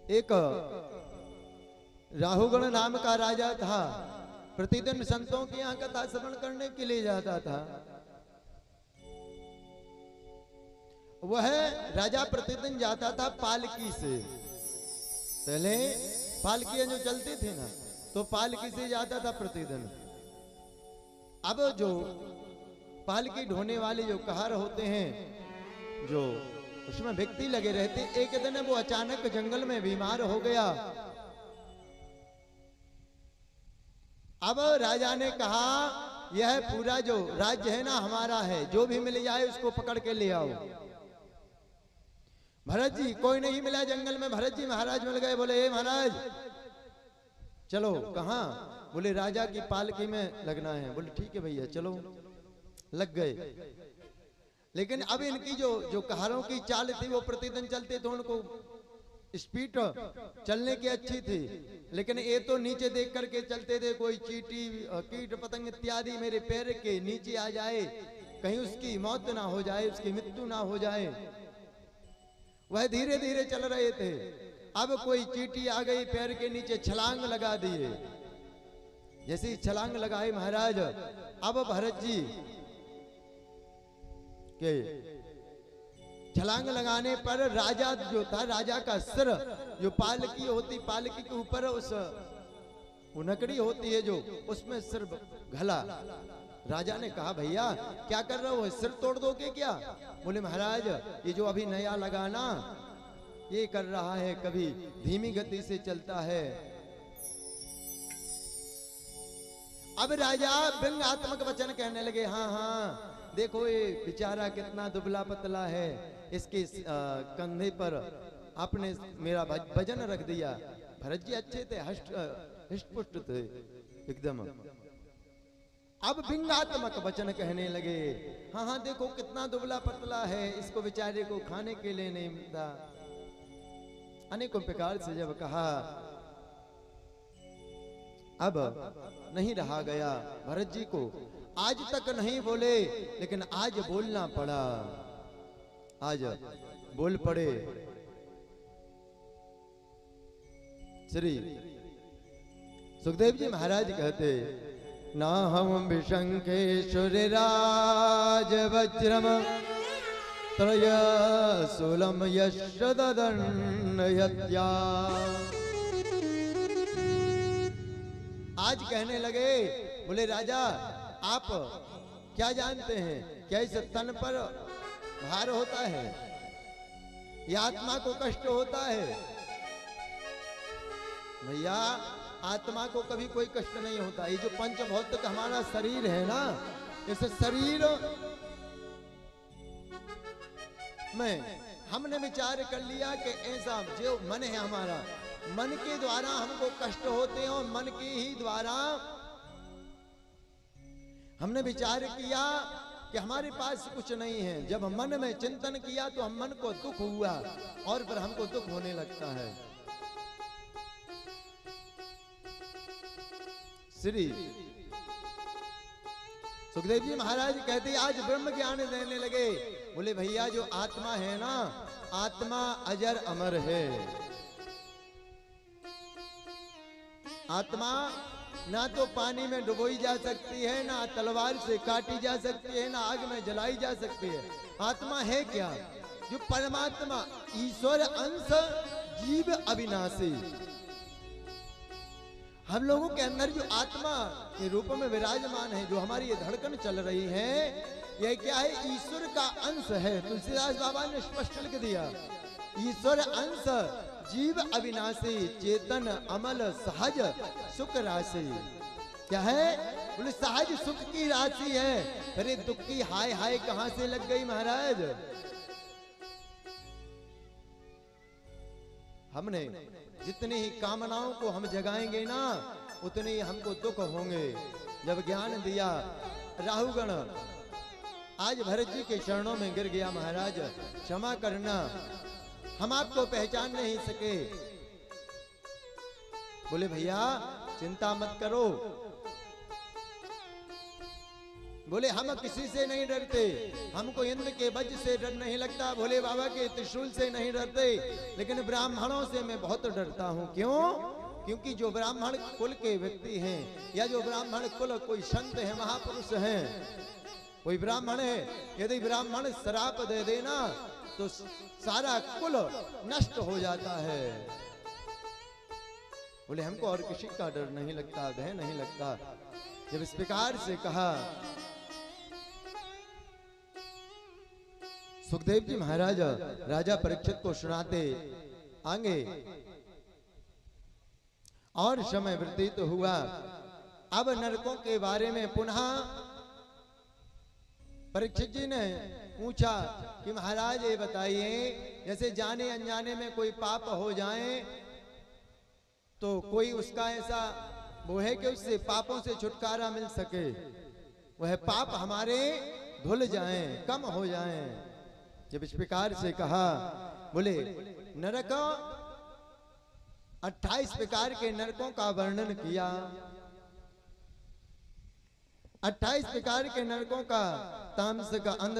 एक राहुगण नाम का राजा था, प्रतिदिन संतों के यहाँ कथा श्रवण करने के लिए जाता था। वह राजा प्रतिदिन जाता था पालकी से। पहले पालकियां जो चलती थी ना, तो पालकी से जाता था प्रतिदिन। अब जो पालकी ढोने वाले जो कहार होते हैं, जो उसमें व्यक्ति लगे रहते, एक दिन वो अचानक जंगल में बीमार हो गया। अब राजा ने कहा यह पूरा जो राज्य है ना हमारा है, जो भी मिल जाए उसको पकड़ के ले आओ। भरत जी कोई नहीं मिला जंगल में, भरत जी महाराज मिल गए। बोले ए महाराज चलो। कहाँ? बोले राजा की पालकी में लगना है। बोले ठीक है भैया चलो। लग गए। लेकिन अब इनकी जो कहारों की चाल थी वो प्रतिदिन चलते थे, उनको स्पीड चलने की अच्छी थी, लेकिन ये तो नीचे देख करके चलते थे, कोई चींटी कीट पतंग इत्यादि मेरे पैर के नीचे आ जाए, कहीं उसकी मौत ना हो जाए, उसकी मृत्यु ना हो जाए। वह धीरे धीरे चल रहे थे। अब कोई चींटी आ गई, पैर के नीचे छलांग लगा दिए। जैसे ही छलांग लगाए महाराज, अब भरत जी के छलांग लगाने पर राजा जो था, राजा का सिर जो पालकी होती, पालकी के ऊपर उस नकड़ी होती है जो, उसमें सिर घला। राजा ने कहा भैया क्या कर रहे हो, सिर तोड़ दोगे क्या? बोले महाराज ये जो अभी नया लगाना ये कर रहा है, कभी धीमी गति से चलता है। अब राजा व्यंग्यात्मक वचन कहने लगे, हाँ हाँ देखो ये बेचारा कितना दुबला पतला है, इसके कंधे पर आपने मेरा वजन रख दिया। भरत जी अच्छे थे, हष्ट पुष्ट थे एकदम। अब व्यंग्यात्मक वचन कहने लगे, हाँ हाँ देखो कितना दुबला पतला है, इसको बेचारे को खाने के लिए नहीं मिलता। अनेकों प्रकार से जब कहा, अब नहीं रहा गया भरत जी को। आज तक नहीं बोले, लेकिन आज बोलना पड़ा। आज बोल पड़े। श्री सुखदेव जी महाराज कहते, ना हम विशंखे सूर्यराज वज्रम त्रय सूलम यशदन्नयत्या। आज कहने लगे, बोले राजा आप क्या जानते हैं, क्या इस तन पर भार होता है, या आत्मा को कष्ट होता है? भैया आत्मा को कभी कोई कष्ट नहीं होता। ये जो पंचभौतिक हमारा शरीर है ना, इस शरीर में हमने विचार कर लिया कि ऐसा जो मन है हमारा, मन के द्वारा हमको कष्ट होते हैं, और मन के ही द्वारा हमने विचार किया कि हमारे पास कुछ नहीं है। जब मन में चिंतन किया तो हम मन को दुख हुआ, और फिर हमको दुख होने लगता है। श्री सुखदेव जी महाराज कहते, आज ब्रह्म ज्ञान देने लगे। बोले भैया जो आत्मा है ना, आत्मा अजर अमर है। आत्मा ना तो पानी में डुबोई जा सकती है, ना तलवार से काटी जा सकती है, ना आग में जलाई जा सकती है। आत्मा है क्या? जो परमात्मा ईश्वर अंश जीव अविनाशी, हम लोगों के अंदर जो आत्मा के रूप में विराजमान है, जो हमारी ये धड़कन चल रही है, यह क्या है? ईश्वर का अंश है। तुलसीदास बाबा ने स्पष्ट लिख दिया, ईश्वर अंश जीव अविनाशी, चेतन अमल सहज सुख राशि। क्या है? बोले सहज सुख की राशि है। अरे दुख की हाय हाय कहां से लग गई महाराज? हमने जितनी ही कामनाओं को हम जगाएंगे ना, उतने ही हमको दुख होंगे। जब ज्ञान दिया राहुगण आज भरत जी के चरणों में गिर गया, महाराज क्षमा करना, हम आपको पहचान नहीं सके। बोले भैया चिंता मत करो, बोले हम किसी से नहीं डरते, हमको इंद्र के वज्र से डर नहीं लगता, भोले बाबा के त्रिशूल से नहीं डरते, लेकिन ब्राह्मणों से मैं बहुत डरता हूँ। क्यों? क्योंकि जो ब्राह्मण कुल के व्यक्ति हैं, या जो ब्राह्मण कुल कोई संत है, महापुरुष हैं, कोई ब्राह्मण है, यदि ब्राह्मण श्राप दे देना तो सारा कुल नष्ट हो जाता है। बोले हमको और किसी का डर नहीं लगता, भय नहीं लगता। जब इस प्रकार से कहा, सुखदेव जी महाराज राजा परीक्षित को सुनाते आगे, और समय व्यतीत हुआ। अब नरकों के बारे में पुनः परीक्षित जी ने पूछा कि महाराज ये बताइए, जैसे जाने अनजाने में कोई पाप हो जाए तो कोई उसका ऐसा वो है कि उससे पापों से छुटकारा मिल सके, वह पाप हमारे धुल जाएं, कम हो जाएं। जब इस प्रकार से कहा, बोले नरक 28 प्रकार के नरकों का वर्णन किया। 28 प्रकार के नरकों का, तामसिक, अंध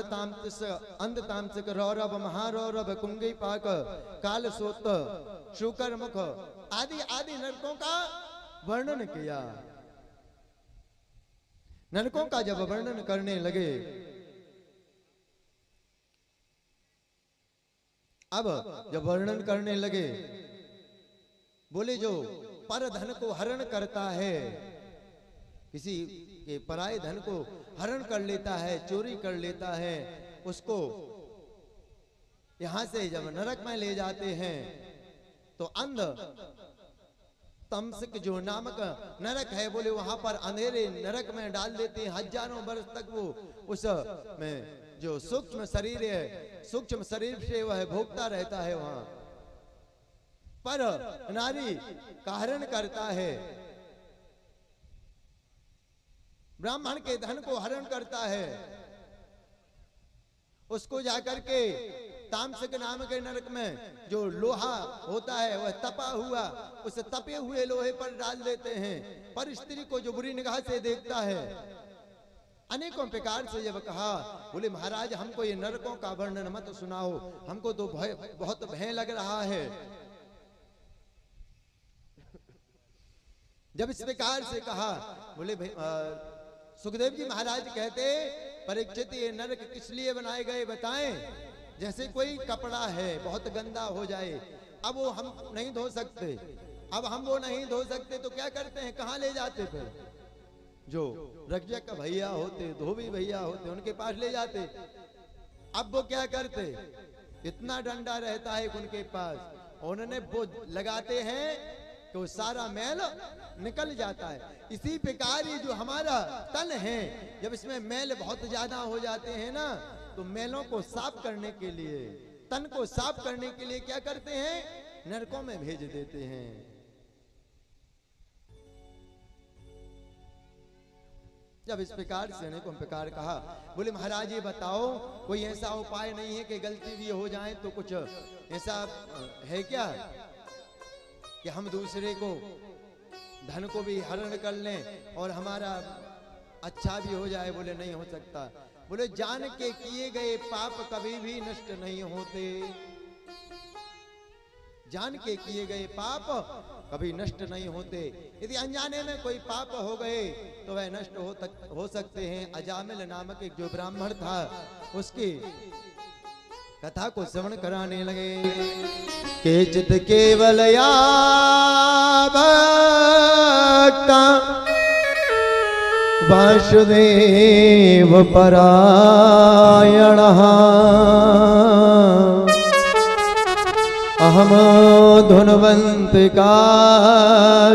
तामसिक, रौरव, महारौरव, कुंगी पाक, काल सोत, शुकर मुख आदि आदि नरकों का वर्णन किया। नरकों का जब वर्णन करने लगे, अब जब वर्णन करने लगे, बोले जो पर धन को हरण करता है, किसी के पराये धन को हरण कर लेता है, चोरी कर लेता है, उसको यहां से जब नरक में ले जाते हैं तो अंध तमसिक जो नामक नरक है, बोले वहां पर अंधेरे नरक में डाल देते हैं। हजारों वर्ष तक वो उस में जो सूक्ष्म शरीर है, सूक्ष्म शरीर से वह भोगता रहता है वहां। पर नारी का हरण करता है, ब्राह्मण के धन को हरण करता है, उसको जाकर के तामसिक नाम के नरक में जो लोहा होता है वह तपा हुआ, उस तपे हुए लोहे पर डाल देते हैं। पर स्त्री को जो बुरी निगाह से देखता है, अनेकों प्रकार से जब कहा, बोले महाराज हमको ये नरकों का वर्णन मत सुनाओ, हमको तो बहुत भय लग रहा है। जब इस प्रकार से कहा, बोले सुखदेव जी महाराज कहते, परीक्षित ये नरक किस लिए बनाए गए बताएं। जैसे कोई कपड़ा है बहुत गंदा हो जाए, अब वो हम नहीं धो सकते, अब हम वो नहीं धो सकते तो क्या करते हैं, कहाँ ले जाते? फिर जो रक्षक भैया होते, धोबी भैया होते, उनके पास ले जाते। अब वो क्या करते, इतना डंडा रहता है उनके पास, उन्होंने वो लगाते हैं कि वो सारा मैल निकल जाता है। इसी प्रकार ही जो हमारा तन है, जब इसमें मैल बहुत ज्यादा हो जाते हैं ना, तो मैलों को साफ करने के लिए, तन को साफ करने के लिए क्या करते हैं, नरकों में भेज देते हैं। जब इस प्रकार से अनेकों प्रकार कहा, बोले महाराज ये बताओ कोई ऐसा उपाय नहीं है कि गलती भी हो जाए तो कुछ ऐसा है क्या कि हम दूसरे को धन को भी हरण कर लें और हमारा अच्छा भी हो जाए? बोले नहीं हो सकता। बोले जान के किए गए पाप कभी भी नष्ट नहीं होते, जान के किए गए पाप कभी नष्ट नहीं होते। यदि अनजाने में कोई पाप हो गए तो वह नष्ट हो सकते हैं। अजामिल नामक एक जो ब्राह्मण था, उसकी कथा को श्रवण कराने लगे। केचित केवल या भक्ता वासुदेव परायणः अहम धुनवंतिका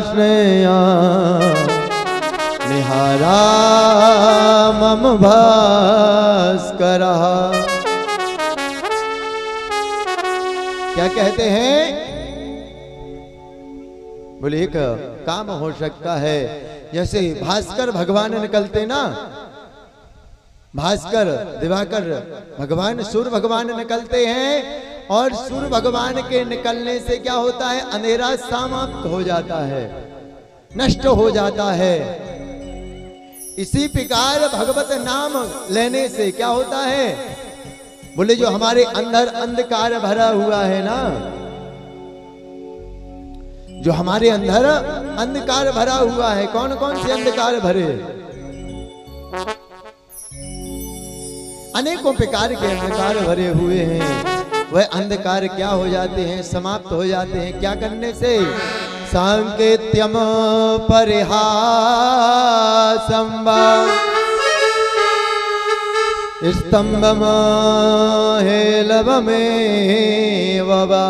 श्रेया निहारा मम भास्करः। क्या कहते हैं? बोले एक काम हो सकता है, जैसे भास्कर भगवान निकलते ना, भास्कर दिवाकर भगवान सूर्य भगवान निकलते हैं, और सूर्य भगवान के निकलने से क्या होता है, अंधेरा समाप्त हो जाता है, नष्ट हो जाता है। इसी प्रकार भगवत नाम लेने से क्या होता है? बोले जो हमारे अंदर अंधकार भरा हुआ है ना, जो हमारे अंदर अंधकार भरा हुआ है, कौन कौन से अंधकार भरे? अनेकों प्रकार के अंधकार भरे हुए हैं। वह अंधकार क्या हो जाते हैं? समाप्त हो जाते हैं। क्या करने से? सांकेत्यम परिहासं स्तंभम हेलवमेव वा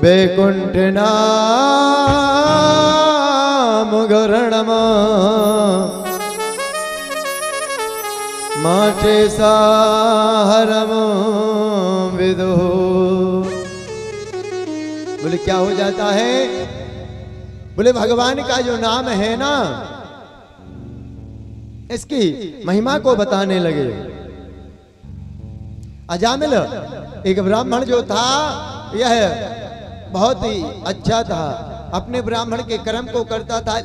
वैकुंठ नाम गरणम माचे साहरम विदो। बोले क्या हो जाता है? बोले भगवान का जो नाम है ना, इसकी महिमा को बताने लगे। अजामिल एक ब्राह्मण जो था, यह बहुत ही अच्छा था, अपने ब्राह्मण के कर्म को करता था।